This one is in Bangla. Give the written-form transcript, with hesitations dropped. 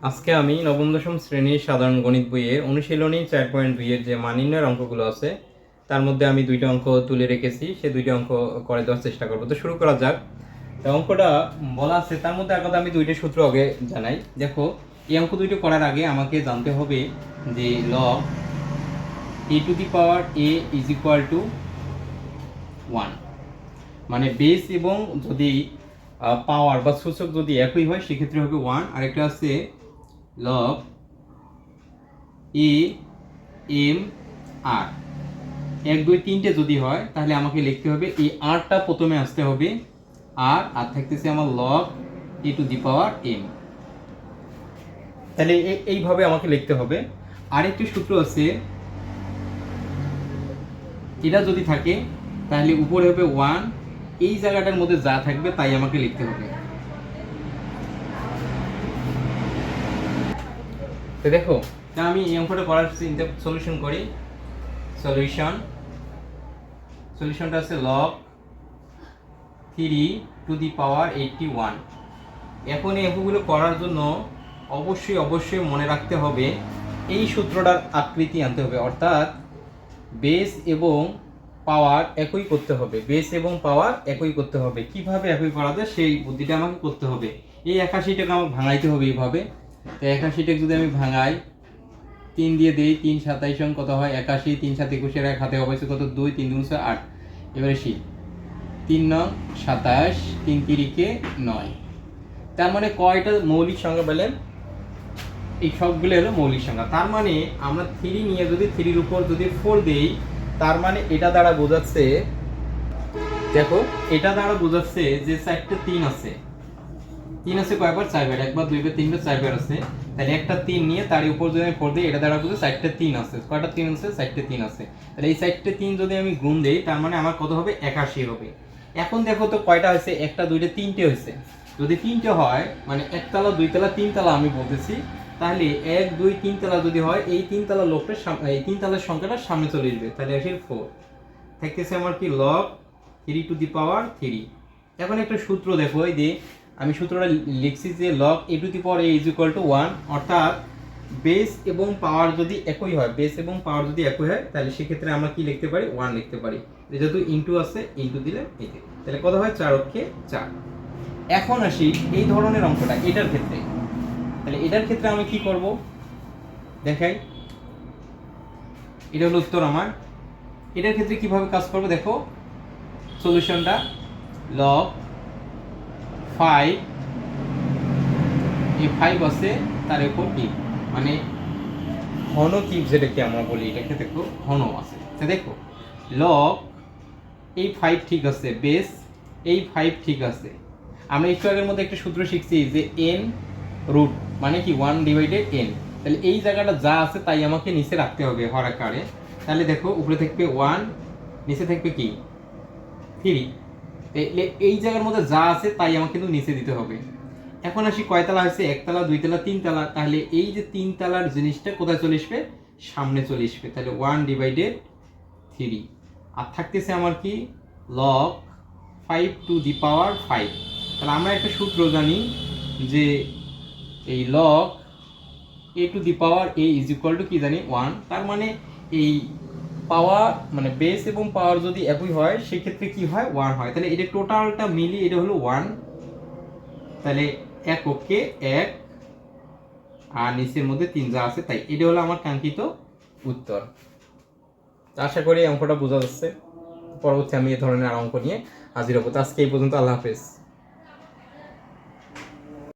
আজকে আমি নবম দশম শ্রেণীর সাধারণ গণিত বইয়ের অনুশীলনী 4.2 এর যে মান নির্ণয়ের অঙ্কগুলো আছে তার মধ্যে আমি দুইটা অঙ্ক তুলে রেখেছি, সেই দুইটা অঙ্ক করে দেওয়ার চেষ্টা করবো। তো শুরু করা যাক। অঙ্কটা বলা আছে, তার মধ্যে আগে আমি দুইটা সূত্র আগে জানাই। দেখো, এই অঙ্ক দুইটা করার আগে আমাকে জানতে হবে যে log a two the power a is equal to 1, মানে বেস এবং যদি পাওয়ার বা সূচক যদি একই হয় সেক্ষেত্রে হবে 1। আরেকটা আছে লগ এ এম আর, 1 2 3টে যদি হয় তাহলে আমাকে লিখতে হবে এই আরটা প্রথমে আসতে হবে, আর থাকতেছে আমার log a to the power m. তাহলে এইভাবে আমাকে লিখতে হবে। আরেকটি সূত্র আছে, এটা যদি থাকে তাহলে উপরে হবে 1, এই জায়গাটার মধ্যে যা থাকবে তাই আমাকে লিখতে হবে। তো দেখো, তা আমি এই অঙ্কটা করার সলিউশন করি। সলিউশনটা আছে লগ 3 টু দি পাওয়ার 81। এখন এই অঙ্কগুলো করার জন্য অবশ্যই মনে রাখতে হবে এই সূত্রটার আকৃতি আনতে হবে, অর্থাৎ বেস এবং পাওয়ার একই করতে হবে। বেস এবং পাওয়ার একই করতে হবে। কিভাবে একই করা যায় সেই বুদ্ধিটা আমাকে করতে হবে। এই 81টাকে আমাকে ভাঙাইতে হবে এইভাবে। তো 81টাকে যদি আমি ভাঙাই, 3 দিয়ে দিই, 3 27 কত হয় 81, 3 7 21 এক হাতে অবশ্যই কত 2, 3 2 8। এবারে 3 9 27, 3 3 9। তার মানে কয়টা মৌলিক সংখ্যা পেলেন? এই সবগুলো হলো মৌলিক সংখ্যা। তার মানে আমরা 3 নিয়ে যদি 3 এর উপর যদি 4 দেই, তার মানে এটা দ্বারা বোঝাচ্ছে, দেখো এটা দ্বারা বোঝাচ্ছে যে 4টে 3 আছে। 3 আছে কয়বার? 4বার। একবার, দুইবার, তিনবার, 4বার আছে। তাহলে একটা 3 নিয়ে তার উপর যদি আমি 4 দিই, এটা দ্বারা বোঝাচ্ছে 4টে 3 আছে। কয়টা 3 আছে? 4টে 3 আছে। তাহলে এই 4টে 3 যদি আমি গুণ দেই, তার মানে আমার কত হবে? 81 হবে। এখন দেখো তো কয়টা হয়েছে? একটা, দুইটা, তিনটে হয়েছে। যদি তিনটে হয় মানে একতলা, দুইতলা, তিনতলা আমি বলতেছি, তাহলে 1 2 3 তলা যদি হয়, এই তিনতলা লোকটা এই তিনতলার সংখ্যাটা সামনে চলে আসবে। তাহলে আসে 4। থাকতেছে আমার কি? লগ 3 টু দি পাওয়ার 3। এখন একটা সূত্র দেখো, এই যে আমি সূত্রটা লিখছি যে log a to the power A is equal to 1, অর্থাৎ বেস এবং পাওয়ার যদি একই হয়, তাহলে সেক্ষেত্রে আমরা কি লিখতে পারি? 1 লিখতে পারি। যেহেতু ইনটু আছে, ইনটু দিলে এই যে, তাহলে কত হয়? 4 অক্ষে 4। এখন আসি এই ধরনের অঙ্কটা, এটার ক্ষেত্রে। তাহলে এটার ক্ষেত্রে আমি কি করব দেখাই। এটা হলো উত্তর আমার। এটার ক্ষেত্রে কিভাবে কাজ করব দেখো। সলিউশনটা লগ 5, এই 5 আছে তার উপর কি, মানে ঘন কিউব যেটাকে আমরা বলি, এটাকে দেখো ঘন আছে। তো দেখো লগ এই 5 ঠিক আছে, বেস এই 5 ঠিক আছে। আমরা একটু আগের মধ্যে একটা সূত্র শিখছি যে n রুট মানে কি 1/n। তাহলে এই জায়গাটা যা আছে তাই আমাকে নিচে রাখতে হবে হর আকারে। তাহলে দেখো উপরে থাকবে 1, নিচে থাকবে কি 3। এই জায়গার মধ্যে যা আছে তাই আমাকে কিন্তু নিচে দিতে হবে। এখন আসি কয়তলা হয়েছে? একতলা, দুইতলা, তিনতলা। তাহলে এই যে তিনতলার জিনিসটা কোথায় চলে আসবে? সামনে চলে আসবে। তাহলে 1/3। আর থাকতেছে আমার কি? লগ 5 টু দি পাওয়ার 5। তাহলে আমরা একটা সূত্র জানি যে এই log a to the power A is equal to কি জানি? 1। তার মানে এই পাওয়ার মানে বেস এবং পাওয়ার যদি একই হয় সেক্ষেত্রে কি হয়? 1 হয়। তাহলে এটা টোটালটা মিলিয়ে এটা হলো 1। তাহলে এক অক্ষে 1 আর নিচের মধ্যে 3 যা আছে তাই। এটা হলো আমার কাঙ্ক্ষিত উত্তর। আশা করি অঙ্কটা বোঝা যাচ্ছে। পরবর্তী আমি এই ধরনের অঙ্ক নিয়ে হাজির হবো। আজকে এই পর্যন্ত। আল্লাহ হাফেজ।